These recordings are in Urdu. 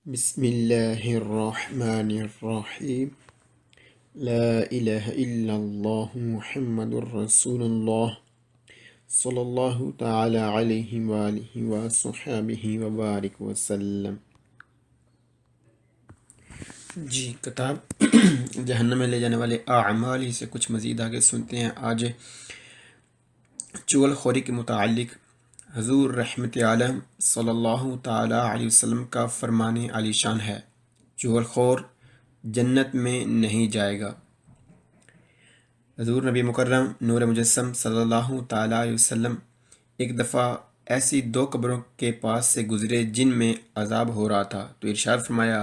بسم اللہ الرحمن الرحیم لا الہ الا اللہ محمد الرسول اللہ صلی اللہ تعالی علیہ وآلہ وصحبہ وبارک وسلم۔ جی کتاب جہنم میں لے جانے والے اعمال ہی سے کچھ مزید آگے سنتے ہیں۔ آج چغل خوری کے متعلق حضور رحمت عالم صلی اللہ تعالی علیہ وسلم کا فرمان عالی شان ہے، چغل خور جنت میں نہیں جائے گا۔ حضور نبی مکرم نور مجسم صلی اللہ تعالی علیہ وسلم ایک دفعہ ایسی دو قبروں کے پاس سے گزرے جن میں عذاب ہو رہا تھا، تو ارشاد فرمایا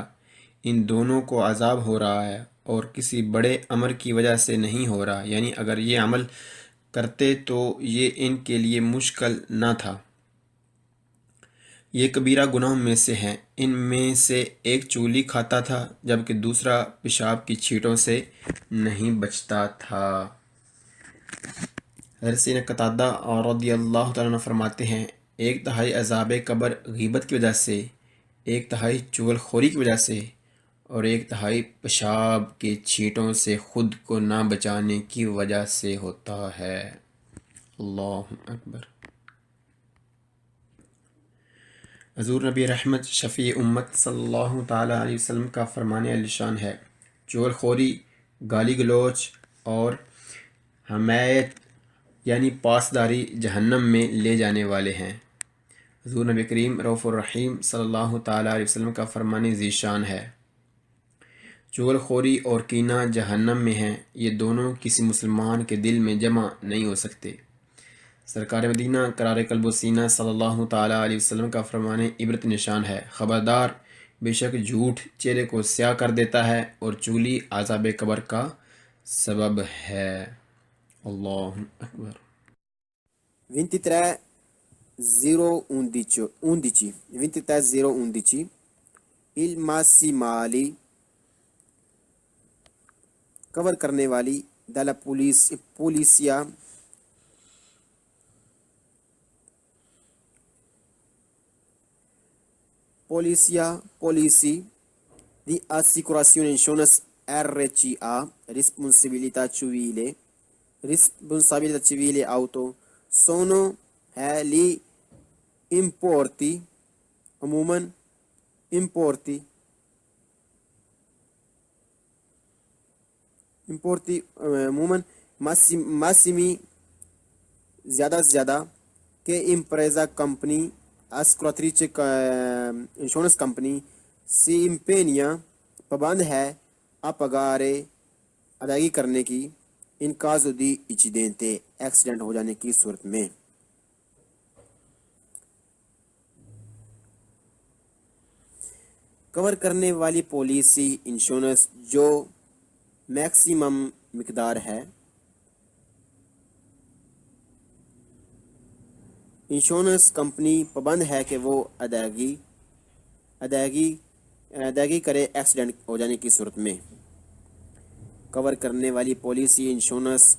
ان دونوں کو عذاب ہو رہا ہے اور کسی بڑے عمل کی وجہ سے نہیں ہو رہا، یعنی اگر یہ عمل کرتے تو یہ ان کے لیے مشکل نہ تھا۔ یہ کبیرہ گناہوں میں سے ہیں، ان میں سے ایک چولی کھاتا تھا جبکہ دوسرا پیشاب کی چھینٹوں سے نہیں بچتا تھا۔ حضرت سیدنا قتادہ رضی اللہ تعالیٰ عنہ فرماتے ہیں ایک تہائی عذاب قبر غیبت کی وجہ سے، ایک تہائی چغل خوری کی وجہ سے اور ایک تہائی پیشاب کے چھینٹوں سے خود کو نہ بچانے کی وجہ سے ہوتا ہے۔ اللہ اکبر۔ حضور نبی رحمت شفیع امت صلی اللہ تعالیٰ علیہ وسلم کا فرمان عالی شان ہے، چغل خوری، گالی گلوچ اور حمیت یعنی پاسداری جہنم میں لے جانے والے ہیں۔ حضور نبی کریم رؤوف الرحیم صلی اللہ تعالیٰ علیہ وسلم کا فرمان ذی شان ہے، چغل خوری اور کینہ جہنم میں ہیں، یہ دونوں کسی مسلمان کے دل میں جمع نہیں ہو سکتے۔ سرکار مدینہ قرار قلب و سینہ صلی اللہ تعالیٰ علیہ وسلم کا فرمان عبرت نشان ہے، خبردار، بے شک جھوٹ چہرے کو سیاہ کر دیتا ہے اور چولی عذاب قبر کا سبب ہے۔ اللہ اکبر۔ 23.011 il massimali کور کرنے والی dalla polizia di assicurazione insurance RCA responsabilità civile auto sono gli importi عموماً massimi زیادہ سے زیادہ che impresa company assicuratrice insurance company si impegna پابند ہے a pagare ادائیگی کرنے کی ان caso di incidente ایکسیڈنٹ ہو جانے کی صورت میں۔ کور کرنے والی پالیسی انشورنس جو میکسیمم مقدار ہے، انشورنس کمپنی پابند ہے کہ وہ ادائیگی کرے ایکسیڈنٹ ہو جانے کی صورت میں۔ کور کرنے والی پالیسی انشورنس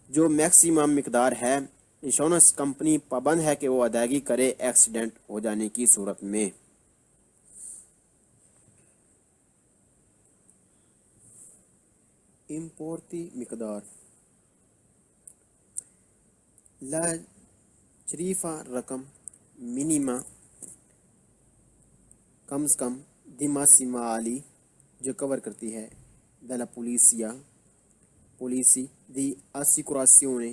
جو میکسیمم مقدار ہے، انشورنس کمپنی پابند ہے کہ وہ ادائیگی کرے ایکسیڈنٹ ہو جانے کی صورت میں۔ امپورتی مقدار لا شریفہ رقم منیما کم سے کم دیماسیمالی جو کور کرتی ہے dalla پولیسی دی assicurazione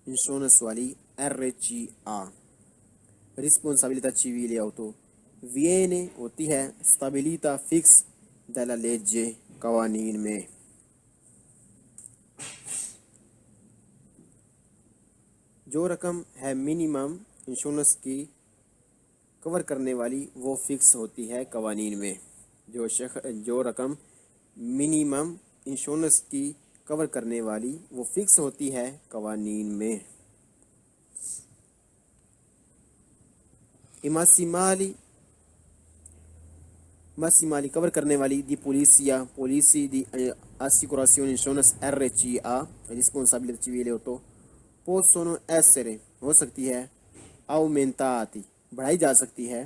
insurance والی RCA responsabilità civile auto viene ہوتی ہے stabilita fix dalla legge قوانین میں۔ جو رقم ہے منیمم انشورنس کی کور کرنے والی وہ فکس ہوتی ہے قوانین میں۔ جو رقم منیمم انشورنس کی کور کرنے والی وہ فکس ہوتی ہے قوانین میں۔ ماسیمالی کور کرنے والی دی پولیسی دی assicurazione insurance RCA responsabilità civile auto possono essere ہو سکتی ہے aumentati بڑھائی جا سکتی ہے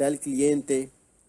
del cliente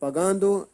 pagando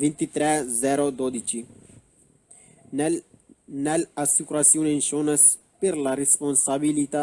2302 nell'assicurazione insurance per la responsabilità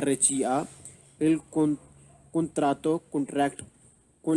RCA il contratto contract con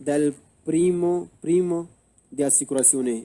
del primo di assicurazione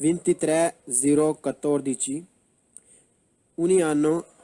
2314 ogni anno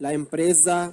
la impresa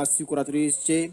assicuratrice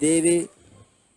deve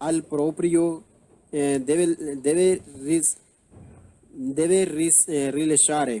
al proprio rilasciare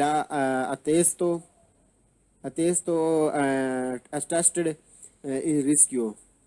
la attesto attested il rischio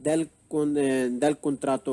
del contratto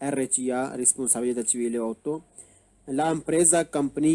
RCA responsabilità civile 8 la impresa company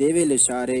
deve lasciare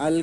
al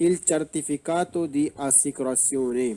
il certificato di assicurazione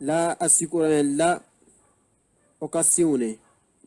la occasione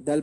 del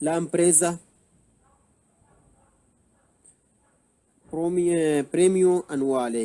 la impresa premio annuale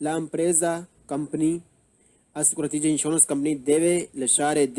la impresa company assicuratrice insurance company deve lasciare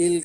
il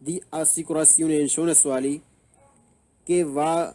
di assicurazione insurance che va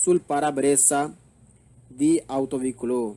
sul parabrezza di autoveicolo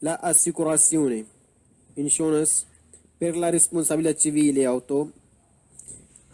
La assicurazione insurance per la responsabilità civile auto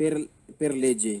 per legge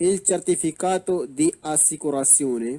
Il certificato di assicurazione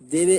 deve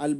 al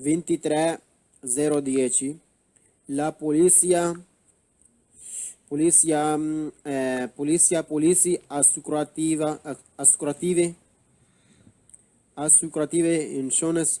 23/010 La polizia assicurative insurance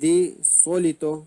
di solito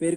per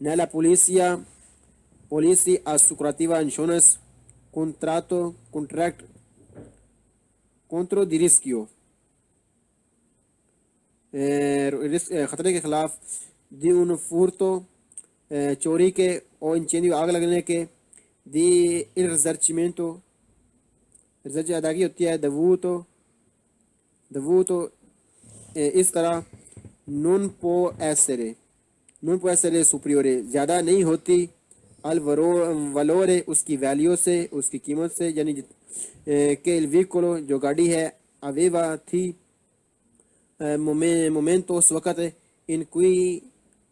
nella policy assicurativa insurance contract contro di rischio خطرے کے خلاف di un furto چوری کے o incendio آگ لگنے کے di il risarcimento ادائیگی ہوتی ہے dovuto اس طرح non può essere superiore زیادہ نہیں ہوتی الوالورے اس کی ویلیو سے اس کی قیمت سے یعنی کہ il vicolo جو گاڑی ہے aveva تھی momento اس وقت in cui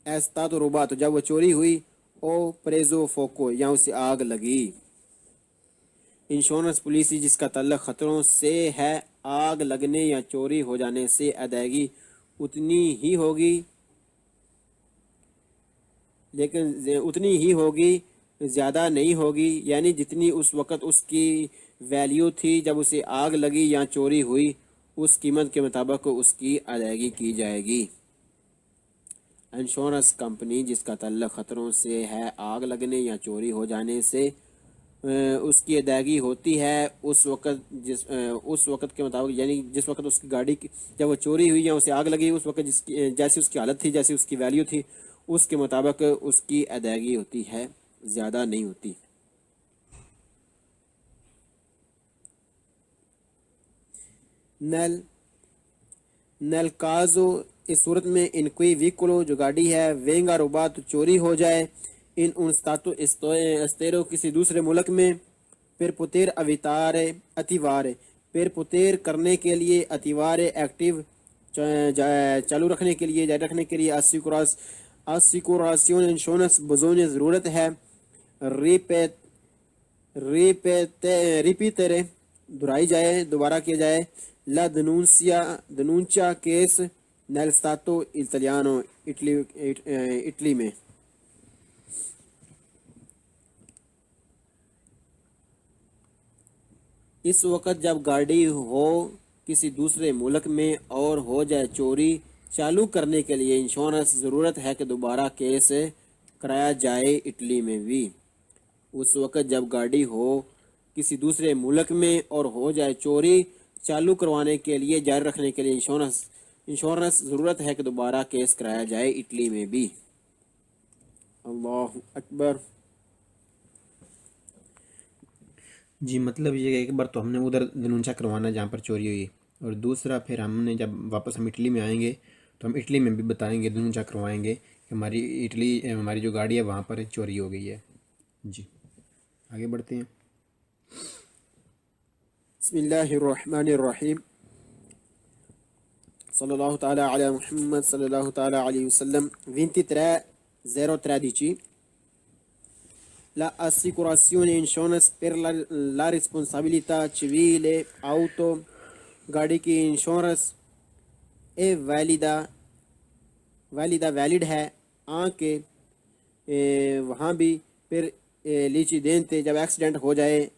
è stato rubato جب وہ چوری ہوئی o preso fuoco یا اسے آگ لگی. انشورنس پالیسی جس کا تعلق خطروں سے ہے آگ لگنے یا چوری ہو جانے سے ادائیگی اتنی ہی ہوگی زیادہ نہیں ہوگی یعنی جتنی اس وقت اس کی ویلیو تھی جب اسے آگ لگی یا چوری ہوئی اس قیمت کے مطابق اس کی ادائیگی کی جائے گی. انشورنس کمپنی جس کا تعلق خطروں سے ہے آگ لگنے یا چوری ہو جانے سے اس کی ادائیگی ہوتی ہے اس وقت کے مطابق یعنی جس وقت اس کی گاڑی جب وہ چوری ہوئی یا اسے آگ لگی اس وقت جیسی اس کی حالت تھی جیسی اس کی ویلیو تھی اس کے مطابق اس کی ادائیگی ہوتی ہے زیادہ نہیں ہوتی. nel caso اس صورت میں ان کوئی ویکولو جو گاڑی ہے وینگا روبات چوری ہو جائے ان stato estero کسی دوسرے ملک میں per poter attivare per poter کرنے کے لیے attivare ایکٹیو چالو رکھنے کے لیے جاری رکھنے کے لیے assicurazione insurance بزون ضرورت ہے ripetere دہرائی جائے دوبارہ کیا جائے la denuncia case nel stato italiano Italy میں. اس وقت جب گاڑی ہو کسی دوسرے ملک میں اور ہو جائے چوری چالو کرنے کے لیے انشورنس ضرورت ہے کہ دوبارہ کیس کرایا جائے اٹلی میں بھی. اس وقت جب گاڑی ہو کسی دوسرے ملک میں اور ہو جائے چوری چالو کروانے کے لیے جاری رکھنے کے لیے انشورنس ضرورت ہے کہ دوبارہ کیس کرایا جائے اٹلی میں بھی. اللہ اکبر. جی مطلب یہ کہ ایک بار تو ہم نے ادھر دنونچا کروانا جہاں پر چوری ہوئی اور دوسرا پھر ہم نے جب واپس ہم اٹلی میں آئیں گے تو ہم اٹلی میں بھی بتائیں گے دنونچا کروائیں گے کہ ہماری جو گاڑی ہے وہاں پر چوری ہو گئی ہے. جی آگے بڑھتے ہیں. بسم اللہ الرحمن الرحیم صلی اللہ تعالی علی محمد صلی اللہ تعالی علیہ وسلم. 2303 La assicurazione insurance per la responsabilità civile auto گاڑی کی انشورنس اے ویلڈ ہے کہ وہاں بھی پھر لیچیدنتے جب ایکسیڈنٹ ہو جائے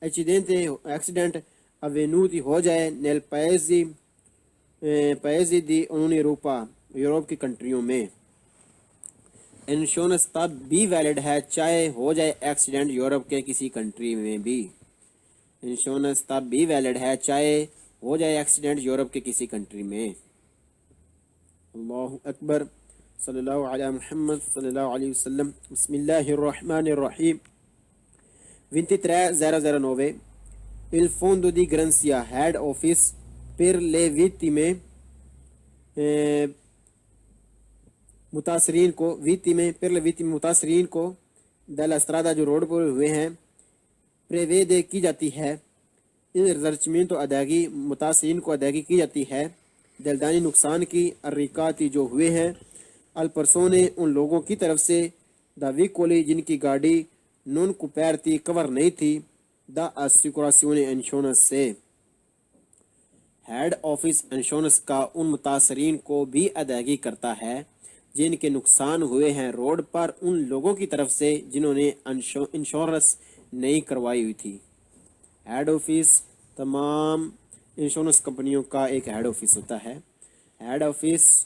ایکسیڈنٹ avvenuti ہو جائے nel paesi di Unione Europea Europe کی کنٹریوں میں. انشورنس تب بھی ویلڈ ہے چاہے ہو جائے ایکسیڈنٹ یورپ کے کسی کنٹری میں بھی. انشورنس تب بھی ویلڈ ہے چاہے ہو جائے ایکسیڈنٹ یورپ کے کسی کنٹری میں. اللہ اکبر. صلی اللہ علیہ محمد صلی اللہ علیہ وسلم. بسم اللہ الرحمن الرحیم. 2309 Il fondo di garanzia head office per le vittime متاثرین کو della strada جو روڈ پر ہوئے ہیں پریویدے کی جاتی ہے الرسارچمنٹو ادائیگی متاثرین کو ادائیگی کی جاتی ہے دلدانی نقصان کی الرکاتی جو ہوئے ہیں الپرسونے ان لوگوں کی طرف سے دا ویکولی جن کی گاڑی نون کوپیرتی کور نہیں تھی دا اسیکوراسیون انشورنس سے. ہیڈ آفس انشورنس کا ان متاثرین کو بھی ادائیگی کرتا ہے جن کے نقصان ہوئے ہیں روڈ پر ان لوگوں کی طرف سے جنہوں نے انشورنس نہیں کروائی ہوئی تھی. ہیڈ آفس تمام انشورنس کمپنیوں کا ایک ہیڈ آفس ہوتا ہے. Head office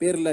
per la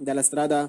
della strada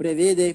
prevede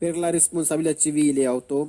per la responsabilità civile auto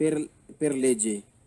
per legge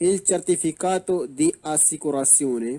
Il certificato di assicurazione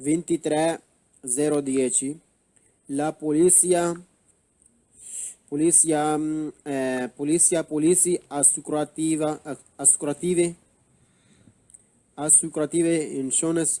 23:010 La polizia assicurative insurance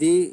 di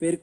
per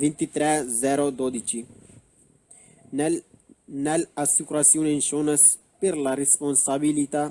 23:012 nell'assicurazione insurance per la responsabilità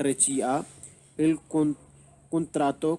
RCA il contratto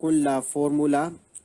con la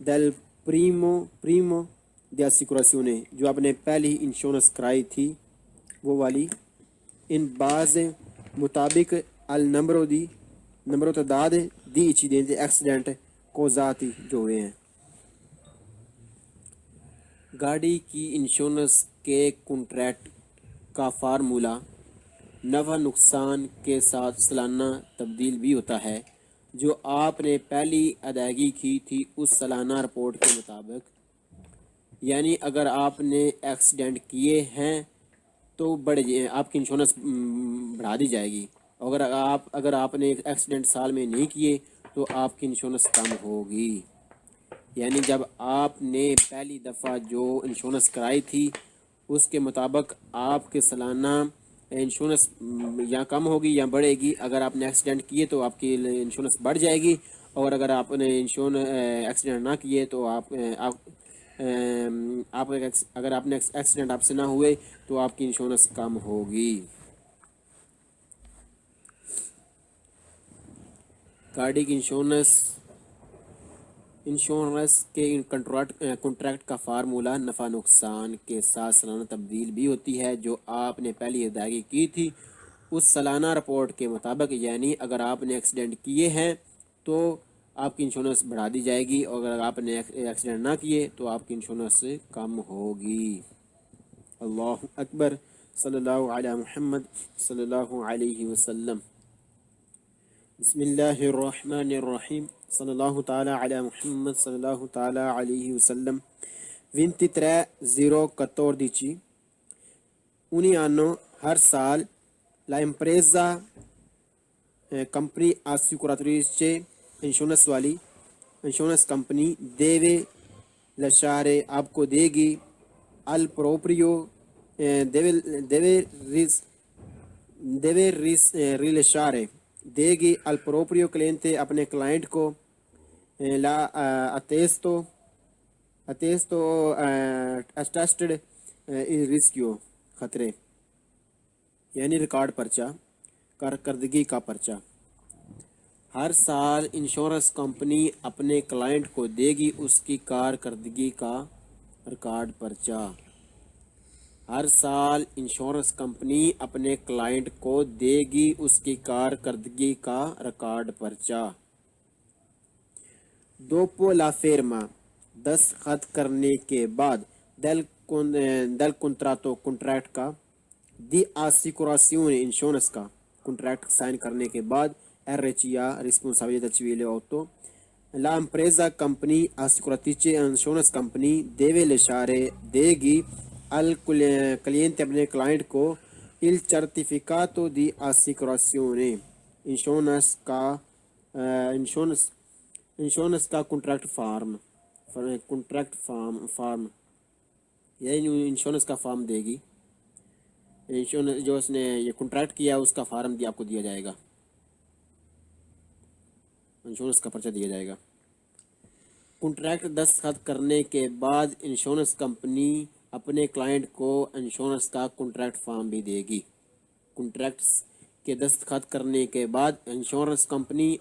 del primo di assicurazione جو آپ نے پہلی انشورنس کرائی تھی وہ والی ان بعض مطابق نمبر و تعداد دی incidenti ایکسیڈنٹ causati جو ہوئے ہیں. گاڑی کی انشورنس کے کنٹریکٹ کا فارمولہ نفع نقصان کے ساتھ سالانہ تبدیل بھی ہوتا ہے. جو آپ نے پہلی ادائیگی کی تھی اس سالانہ رپورٹ کے مطابق، یعنی اگر آپ نے ایکسیڈنٹ کیے ہیں تو آپ کی انشورنس بڑھا دی جائے گی. اگر آپ نے ایکسیڈنٹ سال میں نہیں کیے تو آپ کی انشورنس کم ہوگی. یعنی جب آپ نے پہلی دفعہ جو انشورنس کرائی تھی اس کے مطابق آپ کے سالانہ انشورنس یا کم ہوگی یا بڑھے گی. اگر آپ نے ایکسیڈنٹ کیے تو آپ کی انشورنس بڑھ جائے گی، اور اگر آپ نے ایکسیڈنٹ نہ کیے تو اگر آپ نے ایکسیڈنٹ آپ سے نہ ہوئے تو آپ کی انشورنس کم ہوگی. گاڑی کی انشورنس کے کنٹریکٹ کا فارمولہ نفع نقصان کے ساتھ سالانہ تبدیل بھی ہوتی ہے. جو آپ نے پہلی ادائیگی کی تھی اس سالانہ رپورٹ کے مطابق، یعنی اگر آپ نے ایکسیڈنٹ کیے ہیں تو آپ کی انشورنس بڑھا دی جائے گی، اور اگر آپ نے ایکسیڈنٹ نہ کیے تو آپ کی انشورنس کم ہوگی. اللہ اکبر. صلی اللہ علی محمد صلی اللہ علیہ وسلم. بسم اللہ الرحمن الرحیم. صلی اللہ تعالی علی محمد صلی اللہ تعالی علیہ وسلم. 23/014 ogni anno ہر سال la impresa company assicuratrice insurance company deve lasciare آپ کو دے گی al proprio deve rilasciare دے گی al proprio cliente اپنے کلائنٹ کو la attesto attested il rischio خطرے، یعنی ریکارڈ پرچہ، کارکردگی کا پرچہ. ہر سال انشورنس کمپنی اپنے کلائنٹ کو دے گی اس کی کارکردگی کا ریکارڈ پرچہ. ہر سال انشورنس کمپنی اپنے کلائنٹ کو دے گی اس کی کارکردگی کا ریکارڈ پرچہ. dopo la firma دستخط کرنے کے بعد del contratto کنٹریکٹ کا di assicurazione انشورنس کا کنٹریکٹ سائن کرنے کے بعد RCA responsabilità civile 8 la impresa company assicuratrice insurance company deve lasciare دے گی al cliente اپنے کلائنٹ کو il certificato di assicurazione insurance کا کنٹریکٹ فارم یعنی انشورنس کا فارم دے گی. انشورنس جو اس نے یہ کنٹریکٹ کیا اس کا فارم آپ کو دیا جائے گا، انشورنس کا پرچہ دیا جائے گا. کنٹریکٹ دستخط کرنے کے بعد انشورنس کمپنی اپنے کلائنٹ کو انشورنس کا کنٹریکٹ فارم بھی دے گی. کنٹریکٹس کے دستخط کرنے کے بعد انشورنس کمپنی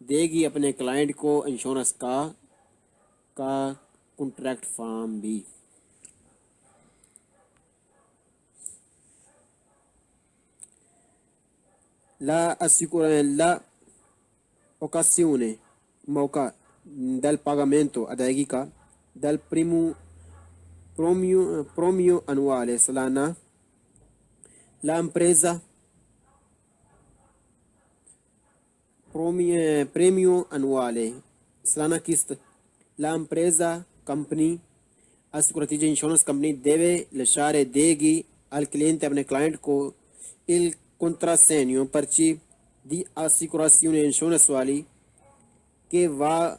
دے گی اپنے کلائنٹ کو انشورنس کا کنٹریکٹ فارم بھی. la occasione موقع del pagamento ادائیگی کا del premio annuale سالانہ la impresa premio annuale سالانہ قسط la impresa company assicuratrice insurance company deve lasciare دے گی al cliente اپنے کلائنٹ کو il contrassegno پرچی di assicurazione انشورنس والی کہ va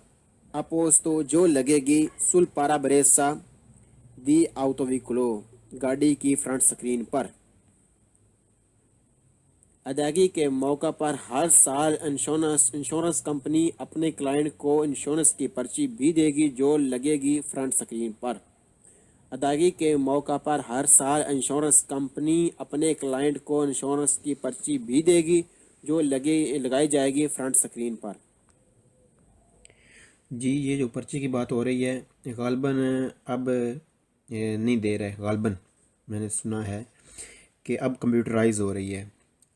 apposto جو لگے گی sul parabrezza di autoveicolo گاڑی کی فرنٹ سکرین پر. ادائیگی کے موقع پر ہر سال انشورنس کمپنی اپنے کلائنٹ کو انشورنس کی پرچی بھی دے گی جو لگے گی فرنٹ سکرین پر. ادائیگی کے موقع پر ہر سال انشورنس کمپنی اپنے کلائنٹ کو انشورنس کی پرچی بھی دے گی جو لگائی جائے گی فرنٹ سکرین پر. جی یہ جو پرچی کی بات ہو رہی ہے غالباً اب نہیں دے رہے غالباً، میں نے سنا ہے کہ اب کمپیوٹرائز ہو رہی ہے۔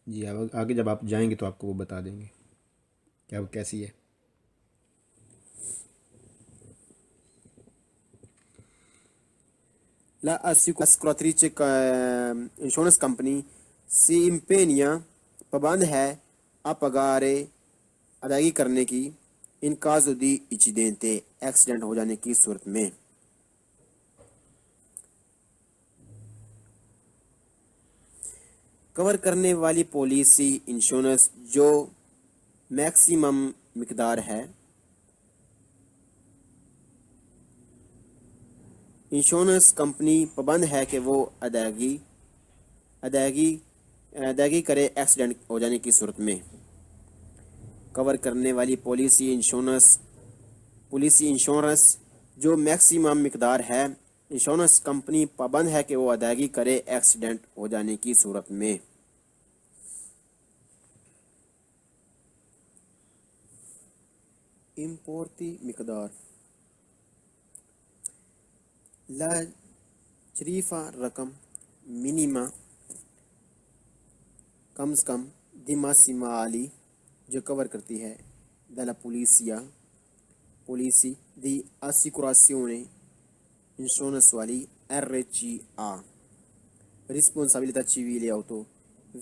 جی اب آگے جب آپ جائیں گے تو آپ کو وہ بتا دیں گے کہ اب کیسی ہے۔ La assicuratrice insurance company si impegna پابند ہے a pagare ادائیگی کرنے کی ان caso di incidente ایکسیڈنٹ ہو جانے کی صورت میں۔ کور کرنے والی پالیسی انشورنس جو میکسیمم مقدار ہے، انشورنس کمپنی پابند ہے کہ وہ ادائیگی کرے ایکسیڈنٹ ہو جانے کی صورت میں۔ کور کرنے والی پالیسی انشورنس جو میکسیمم مقدار ہے، انشورنس کمپنی پابند ہے کہ وہ ادائیگی کرے ایکسیڈنٹ ہو جانے کی صورت میں۔ امپورتی مقدار لا شریفہ رقم منیما کم از کم دی ماسیمالی جو کور کرتی ہے della پولیسی دی assicurazione انشورنس والی RCA responsabilità civile auto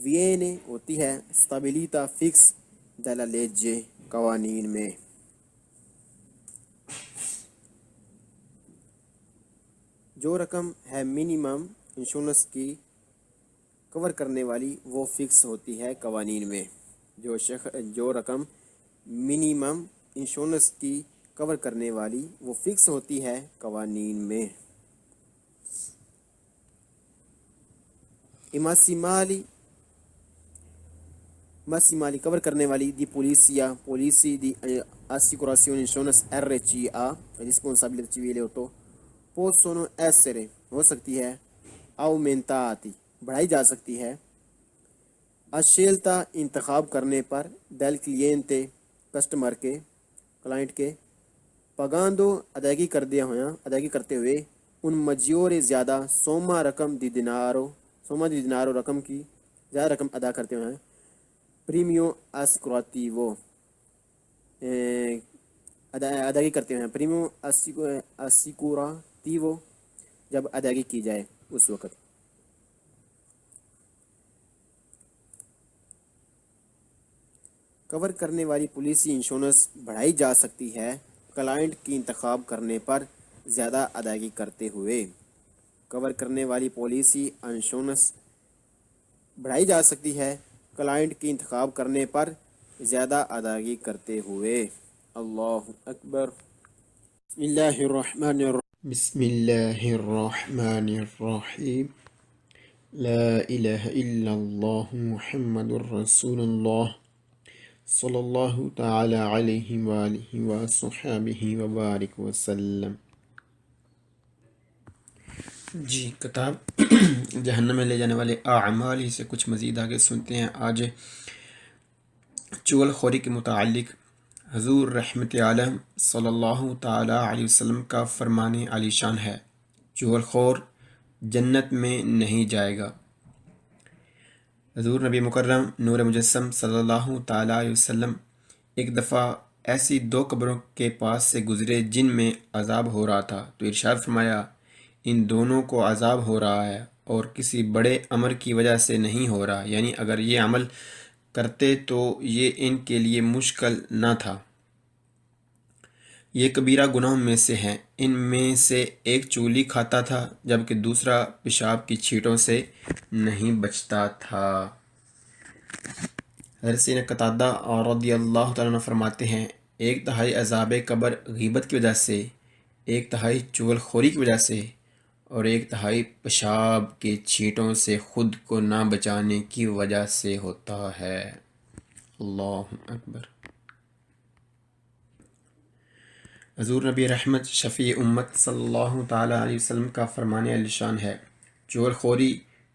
viene ہوتی ہے stabilita fix della legge قوانین میں۔ جو رقم ہے منیمم انشورنس کی کور کرنے والی وہ فکس ہوتی ہے قوانین میں۔ جو رقم منیمم انشورنس کی کور کرنے والی وہ فکس ہوتی ہے قوانین میں۔ ماسیمالی کور کرنے والی دی پولیسی دی assicurazione insurance RCA responsabilità civile auto possono essere ہو سکتی ہے aumentati بڑھائی جا سکتی ہے a scelta انتخاب کرنے پر del cliente کسٹمر کے کلائنٹ کے pagando ادائیگی کرتے ہوئے ان maggiore زیادہ سوما دی دینارو رقم کی زیادہ رقم ادا کرتے ہیں پریمیو اسیکوراتیو ادائیگی کرتے ہیں پریمیو اسیکوراتیو جب ادائیگی کی جائے اس وقت۔ کور کرنے والی پالیسی انشورنس بڑھائی جا سکتی ہے کلائنٹ کی انتخاب کرنے پر زیادہ ادائیگی کرتے ہوئے۔ کور کرنے والی پالیسی انشورنس بڑھائی جا سکتی ہے کلائنٹ کی انتخاب کرنے پر زیادہ ادائیگی کرتے ہوئے۔ اللہ اکبر۔ بسم اللہ الرحمن الرحیم۔ لا الہ الا اللہ محمد الرسول اللہ صلی اللہ تعالی علیہ وآلہ وصحبہ وبارک وسلم۔ جی کتاب جہنم میں لے جانے والے اعمال ہی سے کچھ مزید آگے سنتے ہیں۔ آج چغل خوری کے متعلق حضور رحمت عالم صلی اللہ تعالی علیہ وسلم کا فرمان عالی شان ہے، چغل خور جنت میں نہیں جائے گا۔ حضور نبی مکرم نور مجسم صلی اللہ تعالی علیہ وسلم ایک دفعہ ایسی دو قبروں کے پاس سے گزرے جن میں عذاب ہو رہا تھا، تو ارشاد فرمایا ان دونوں کو عذاب ہو رہا ہے اور کسی بڑے امر کی وجہ سے نہیں ہو رہا، یعنی اگر یہ عمل کرتے تو یہ ان کے لیے مشکل نہ تھا۔ یہ کبیرہ گناہوں میں سے ہیں۔ ان میں سے ایک چغلی کھاتا تھا جبکہ دوسرا پیشاب کی چھینٹوں سے نہیں بچتا تھا۔ حضرت سیدنا قتادہ رضی اللہ تعالیٰ عنہ فرماتے ہیں 1/3 عذاب قبر غیبت کی وجہ سے، 1/3 چغل خوری کی وجہ سے اور 1/3 پیشاب کے چھینٹوں سے خود کو نہ بچانے کی وجہ سے ہوتا ہے۔ اللہ اکبر۔ حضور نبی رحمت شفیع امت صلی اللہ تعالیٰ علیہ وسلم کا فرمان عالی شان ہے، چغل خوری،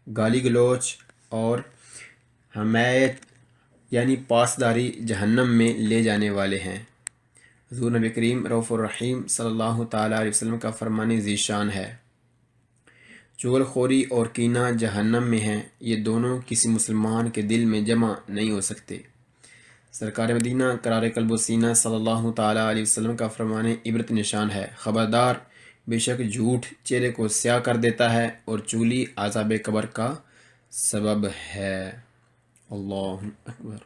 گالی گلوچ اور حمایت یعنی پاسداری جہنم میں لے جانے والے ہیں۔ حضور نبی کریم رؤوف الرحیم صلی اللہ تعالیٰ علیہ وسلم کا فرمان ذی شان ہے، چغل خوری اور کینہ جہنم میں ہیں، یہ دونوں کسی مسلمان کے دل میں جمع نہیں ہو سکتے۔ سرکار مدینہ قرار قلب و سینہ صلی اللہ تعالیٰ علیہ وسلم کا فرمان عبرت نشان ہے، خبردار، بے شک جھوٹ چہرے کو سیاہ کر دیتا ہے اور چگلی عذاب قبر کا سبب ہے۔ اللہ اکبر۔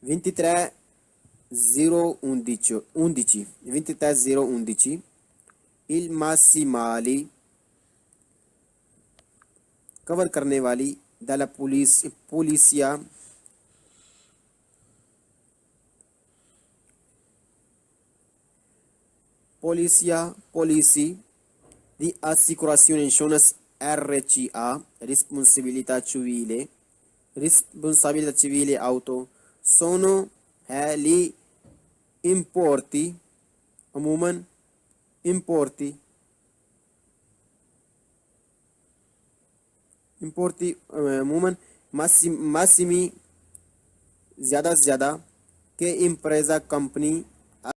23:011 il massimali کور کرنے والی dalla polizia di assicurazione insurance RCA responsabilità civile auto sono gli importi عموماً ماسمی زیادہ سے زیادہ کہ امپریزا کمپنی